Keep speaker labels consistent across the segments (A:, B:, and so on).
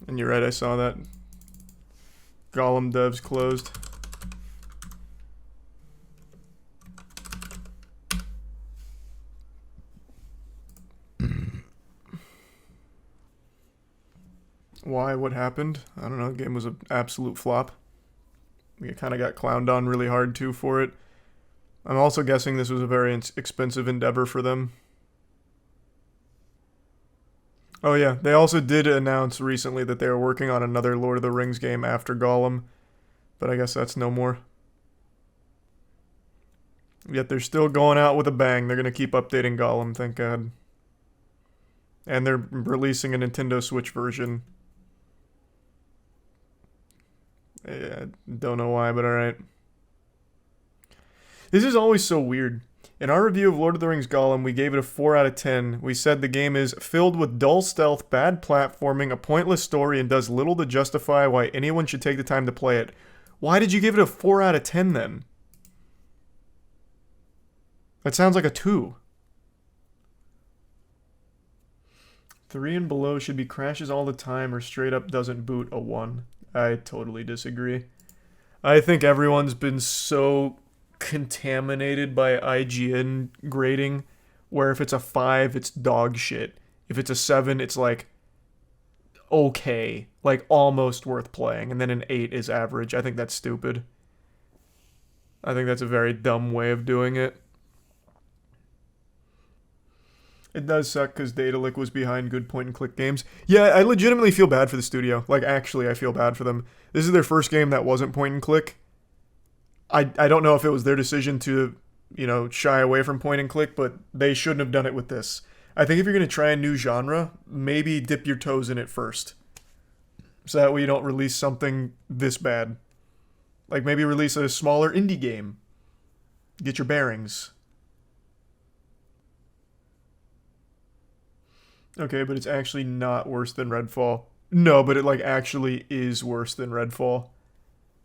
A: And you're right, I saw that. Gollum devs closed. Why? What happened? I don't know. The game was an absolute flop. We kind of got clowned on really hard too for it. I'm also guessing this was a very expensive endeavor for them. Oh yeah, they also did announce recently that they were working on another Lord of the Rings game after Gollum, but I guess that's no more. Yet they're still going out with a bang. They're going to keep updating Gollum, thank God. And they're releasing a Nintendo Switch version. Yeah, don't know why, but alright. This is always so weird. In our review of Lord of the Rings Gollum, we gave it a 4 out of 10. We said the game is filled with dull stealth, bad platforming, a pointless story, and does little to justify why anyone should take the time to play it. Why did you give it a 4 out of 10 then? That sounds like a 2. 3 and below should be crashes all the time or straight up doesn't boot, a 1. I totally disagree. I think everyone's been so contaminated by IGN grading, where if it's a 5, it's dog shit. If it's a 7, it's like okay, like almost worth playing, and then an 8 is average. I think that's stupid. I think that's a very dumb way of doing it. It does suck because Daedalic was behind good point-and-click games. Yeah, I legitimately feel bad for the studio. Like, actually, I feel bad for them. This is their first game that wasn't point-and-click. I don't know if it was their decision to, shy away from point-and-click, but they shouldn't have done it with this. I think if you're going to try a new genre, maybe dip your toes in it first. So that way you don't release something this bad. Like, maybe release a smaller indie game. Get your bearings. Okay, but it's actually not worse than Redfall. No, but it, actually is worse than Redfall.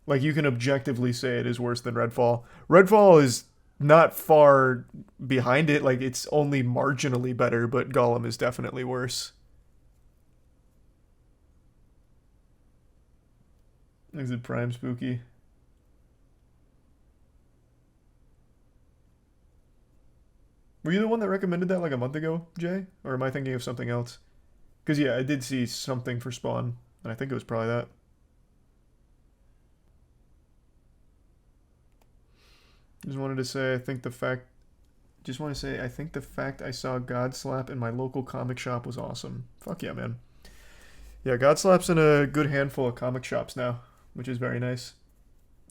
A: Like, you can objectively say it is worse than Redfall. Redfall is not far behind it. Like, it's only marginally better, but Gollum is definitely worse. Is it Prime Spooky? Were you the one that recommended that like a month ago, Jay? Or am I thinking of something else? Because, yeah, I did see something for Spawn, and I think it was probably that. Just wanted to say, I think the fact I saw Godslap in my local comic shop was awesome. Fuck yeah, man. Yeah, Godslap's in a good handful of comic shops now, which is very nice.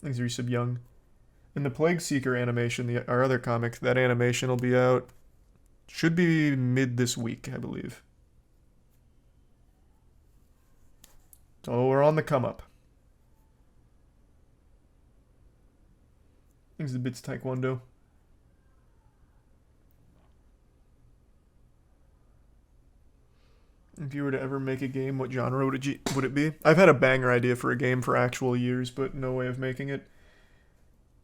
A: Thanks, Resub Young. And the Plague Seeker animation, our other comic, that animation will be out, should be mid this week, I believe. So we're on the come up. Thanks to Bits Taekwondo. If you were to ever make a game, what genre would it be? I've had a banger idea for a game for actual years, but no way of making it.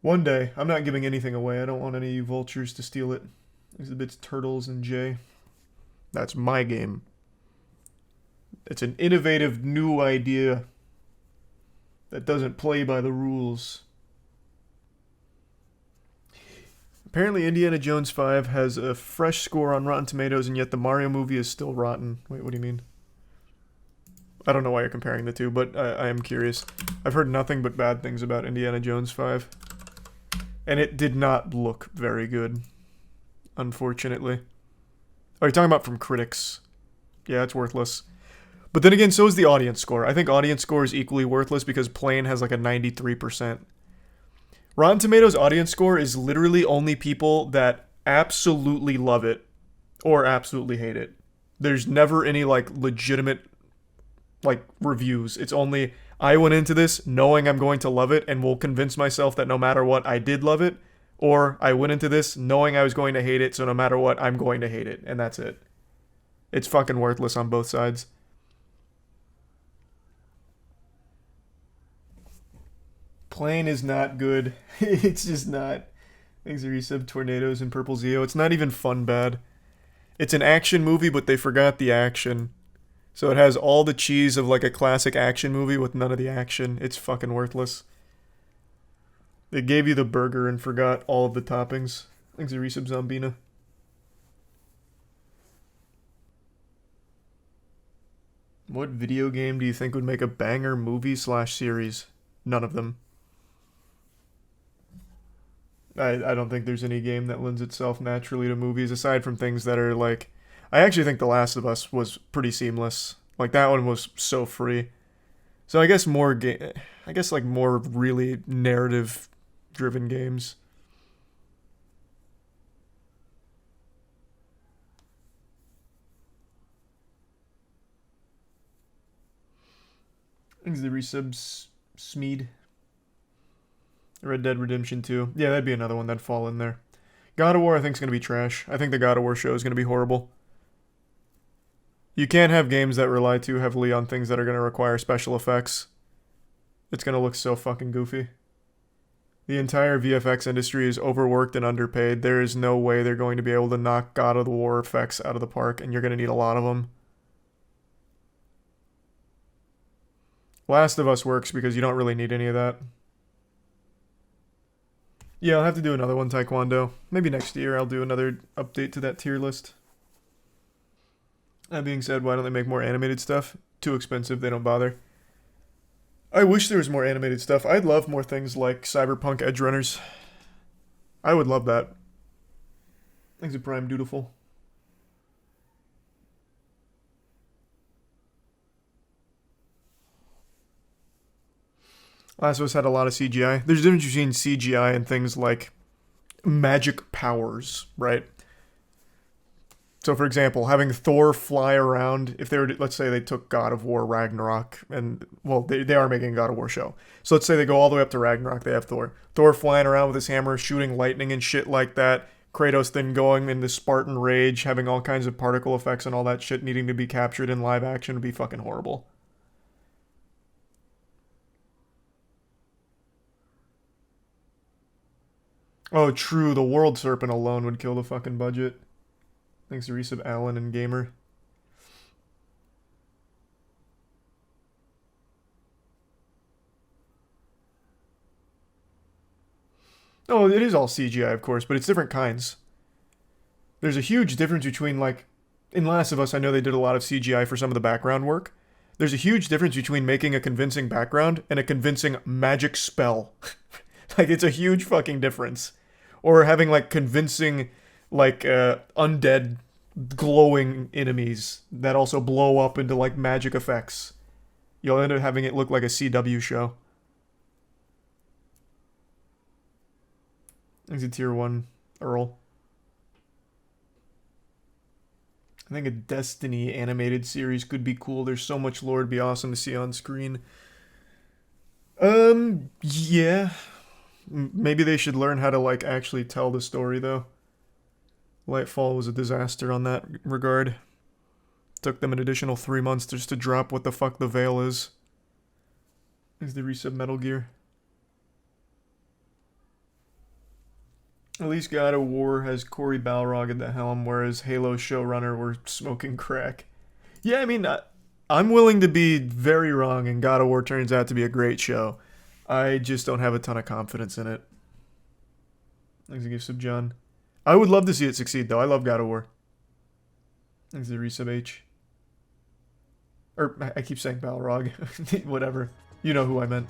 A: One day. I'm not giving anything away. I don't want any vultures to steal it. Exhibits Turtles and Jay. That's my game. It's an innovative new idea that doesn't play by the rules. Apparently Indiana Jones 5 has a fresh score on Rotten Tomatoes, and yet the Mario movie is still rotten. Wait, what do you mean? I don't know why you're comparing the two, but I am curious. I've heard nothing but bad things about Indiana Jones 5. And it did not look very good, unfortunately. Oh, you're talking about from critics. Yeah, it's worthless. But then again, so is the audience score. I think audience score is equally worthless because Plane has like a 93%. Rotten Tomatoes audience score is literally only people that absolutely love it or absolutely hate it. There's never any legitimate reviews. It's only I went into this knowing I'm going to love it and will convince myself that no matter what I did love it, or I went into this knowing I was going to hate it, so no matter what I'm going to hate it, and that's it. It's fucking worthless on both sides. Plane is not good. It's just not. Thanks, Resub, Tornadoes, and Purple Zeo. It's not even fun bad. It's an action movie, but they forgot the action. So it has all the cheese of like a classic action movie with none of the action. It's fucking worthless. They gave you the burger and forgot all of the toppings. Thanks a resub Zombina. What video game do you think would make a banger movie slash series? None of them. I don't think there's any game that lends itself naturally to movies aside from things that are like... I actually think The Last of Us was pretty seamless. Like that one was so free. So I guess more like more really narrative driven games. Thanks the resubs Smeed. Red Dead Redemption 2. Yeah, that'd be another one that'd fall in there. God of War I think is going to be trash. I think the God of War show is going to be horrible. You can't have games that rely too heavily on things that are going to require special effects. It's going to look so fucking goofy. The entire VFX industry is overworked and underpaid. There is no way they're going to be able to knock God of War effects out of the park, and you're going to need a lot of them. Last of Us works because you don't really need any of that. Yeah, I'll have to do another one, Taekwondo. Maybe next year I'll do another update to that tier list. That being said, why don't they make more animated stuff? Too expensive, they don't bother. I wish there was more animated stuff. I'd love more things like Cyberpunk Edge Runners. I would love that. Thanks to Prime Dutiful. Last of Us had a lot of CGI. There's a difference between CGI and things like magic powers, right? So, for example, having Thor fly around, if they were, let's say they took God of War Ragnarok, and, well, they are making a God of War show. So let's say they go all the way up to Ragnarok, they have Thor. Thor flying around with his hammer, shooting lightning and shit like that. Kratos then going into Spartan rage, having all kinds of particle effects and all that shit needing to be captured in live action would be fucking horrible. Oh, true, the World Serpent alone would kill the fucking budget. Thanks to resub Allen and Gamer. Oh, it is all CGI, of course, but it's different kinds. There's a huge difference between, like, in Last of Us, I know they did a lot of CGI for some of the background work. There's a huge difference between making a convincing background and a convincing magic spell. Like, it's a huge fucking difference. Or having, like, convincing, like, undead glowing enemies that also blow up into, like, magic effects. You'll end up having it look like a CW show. It's a tier 1 Earl. I think a Destiny animated series could be cool. There's so much lore, it'd be awesome to see on screen. Yeah. Maybe they should learn how to, like, actually tell the story, though. Lightfall was a disaster on that regard. Took them an additional 3 months just to drop what the fuck the Veil is. Is the resub Metal Gear. At least God of War has Cory Balrog at the helm, whereas Halo showrunner were smoking crack. Yeah, I mean, I'm willing to be very wrong, and God of War turns out to be a great show. I just don't have a ton of confidence in it. Thanks to give sub John. I would love to see it succeed, though. I love God of War. Thanks to resub H. Or, I keep saying Balrog. Whatever. You know who I meant.